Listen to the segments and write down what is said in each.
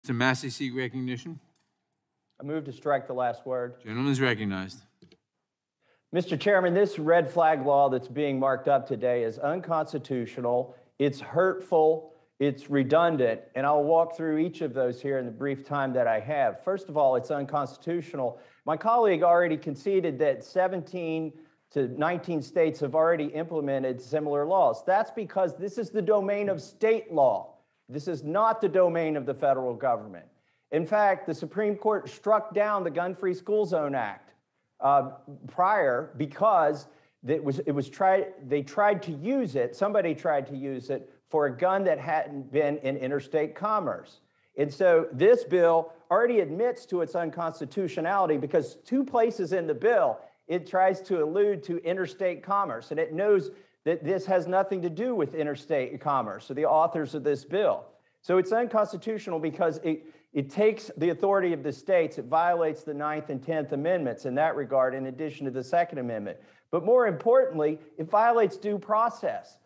Mr. Massie, seek recognition. I move to strike the last word. Gentleman is recognized. Mr. Chairman, this red flag law that's being marked up today is unconstitutional, it's hurtful, it's redundant, and I'll walk through each of those here in the brief time that I have. First of all, it's unconstitutional. My colleague already conceded that 17 to 19 states have already implemented similar laws. That's because this is the domain of state law. This is not the domain of the federal government. In fact, the Supreme Court struck down the Gun-Free School Zone Act prior because they tried to use it, somebody tried to use it for a gun that hadn't been in interstate commerce. And so this bill already admits to its unconstitutionality because two places in the bill, it tries to allude to interstate commerce, and it knows that this has nothing to do with interstate commerce, so the authors of this bill. So it's unconstitutional because it takes the authority of the states, it violates the 9th and 10th Amendments in that regard, in addition to the Second Amendment. But more importantly, it violates due process.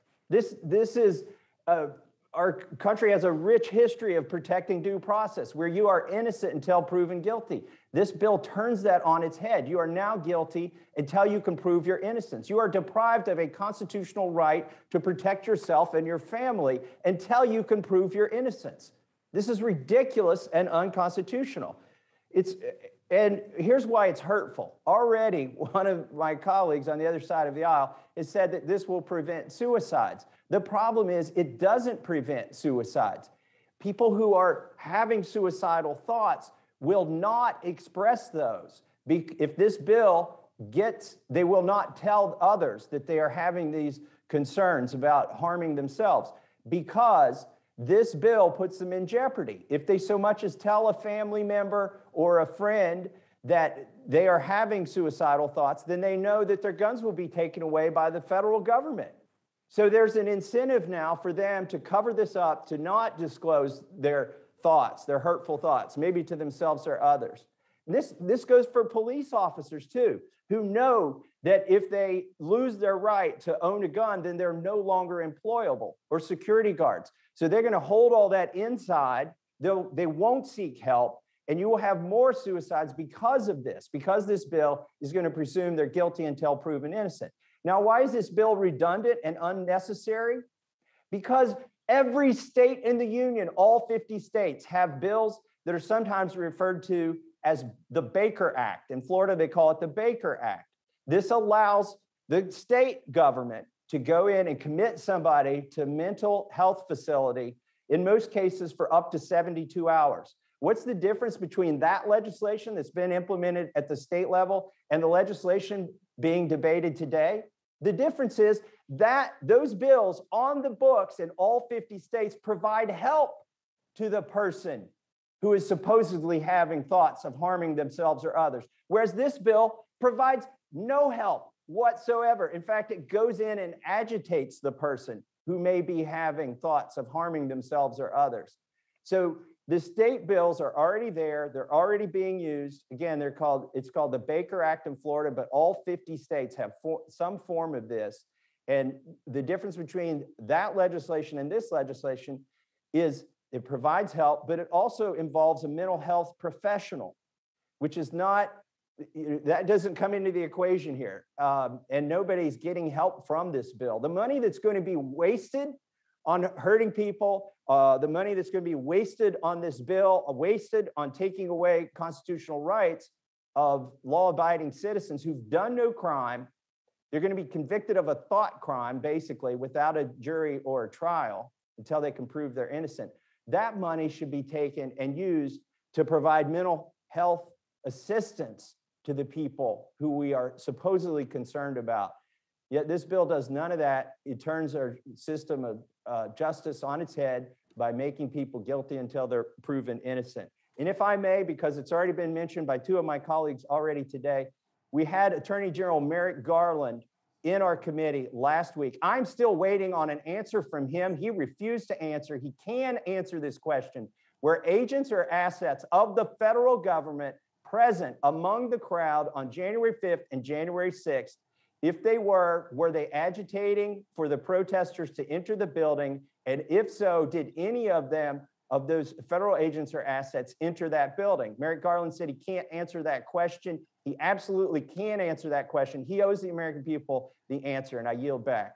Our country has a rich history of protecting due process, where you are innocent until proven guilty. This bill turns that on its head. You are now guilty until you can prove your innocence. You are deprived of a constitutional right to protect yourself and your family until you can prove your innocence. This is ridiculous and unconstitutional. And here's why it's hurtful. Already, one of my colleagues on the other side of the aisle has said that this will prevent suicides. The problem is it doesn't prevent suicides. People who are having suicidal thoughts will not express those. If this bill they will not tell others that they are having these concerns about harming themselves, because this bill puts them in jeopardy. If they so much as tell a family member or a friend that they are having suicidal thoughts, then they know that their guns will be taken away by the federal government. So there's an incentive now for them to cover this up, to not disclose their thoughts, their hurtful thoughts, maybe to themselves or others. And this goes for police officers too, who know that if they lose their right to own a gun, then they're no longer employable, or security guards. So they're going to hold all that inside. They won't seek help, and you will have more suicides because of this, because this bill is going to presume they're guilty until proven innocent. Now, why is this bill redundant and unnecessary? Because every state in the union, all 50 states, have bills that are sometimes referred to as the Baker Act. In Florida, they call it the Baker Act. This allows the state government to go in and commit somebody to mental health facility, in most cases for up to 72 hours. What's the difference between that legislation that's been implemented at the state level and the legislation being debated today? The difference is that those bills on the books in all 50 states provide help to the person who is supposedly having thoughts of harming themselves or others, whereas this bill provides no help whatsoever. In fact, it goes in and agitates the person who may be having thoughts of harming themselves or others. So the state bills are already there. They're already being used. Again, it's called the Baker Act in Florida, but all 50 states have some form of this. And the difference between that legislation and this legislation is it provides help, but it also involves a mental health professional, which is not, that doesn't come into the equation here. And nobody's getting help from this bill. The money that's going to be wasted on hurting people, the money that's going to be wasted on this bill, wasted on taking away constitutional rights of law-abiding citizens who've done no crime. They're going to be convicted of a thought crime, basically, without a jury or a trial until they can prove they're innocent. That money should be taken and used to provide mental health assistance to the people who we are supposedly concerned about. Yet this bill does none of that. It turns our system of justice on its head by making people guilty until they're proven innocent. And if I may, because it's already been mentioned by two of my colleagues already today, we had Attorney General Merrick Garland in our committee last week. I'm still waiting on an answer from him. He refused to answer. He can answer this question. Were agents or assets of the federal government present among the crowd on January 5th and January 6th? If they were they agitating for the protesters to enter the building? And if so, did any of them of those federal agents or assets enter that building? Merrick Garland said he can't answer that question. He absolutely can answer that question. He owes the American people the answer, and I yield back.